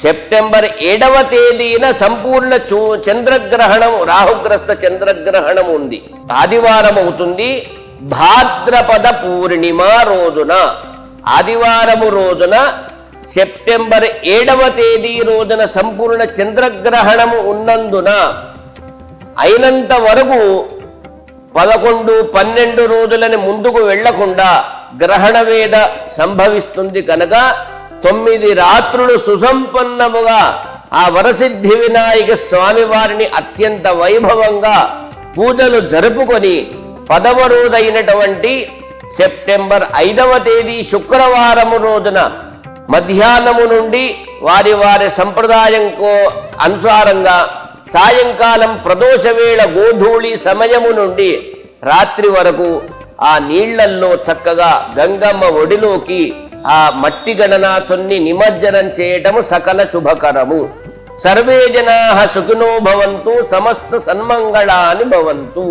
September 7వ తేదీన సంపూర్ణ చంద్రగ్రహణం, రాహుగ్రస్త చంద్రగ్రహణం ఉంది. ఆదివారం అవుతుంది. భాద్రపద పూర్ణిమ రోజున, ఆదివారము రోజున సెప్టెంబర్ 7వ తేదీ రోజున సంపూర్ణ చంద్రగ్రహణము ఉన్నందున అయినంత వరకు 11-12 రోజులని ముందుకు వెళ్లకుండా గ్రహణ వేద సంభవిస్తుంది కనుక 9 రాత్రులు సుసంపన్నముగా ఆ వరసిద్ధి వినాయక స్వామి వారిని అత్యంత వైభవంగా పూజలు జరుపుకొని 10వ రోజైనటువంటి సెప్టెంబర్ 5వ తేదీ శుక్రవారము రోజున మధ్యాహ్నము నుండి వారి వారి సంప్రదాయంకో అనుసారంగా సాయంకాలం ప్రదోష వేళ గోధూళి సమయము నుండి రాత్రి వరకు ఆ నీళ్లల్లో చక్కగా గంగమ్మ ఒడిలోకి ఆ మట్టి గణనాథుణ్ణి నిమజ్జనం చేయటము సకల శుభకరము. సర్వే జనాః సుఖినో భవంతు, సమస్త సన్మంగళాని భవంతు.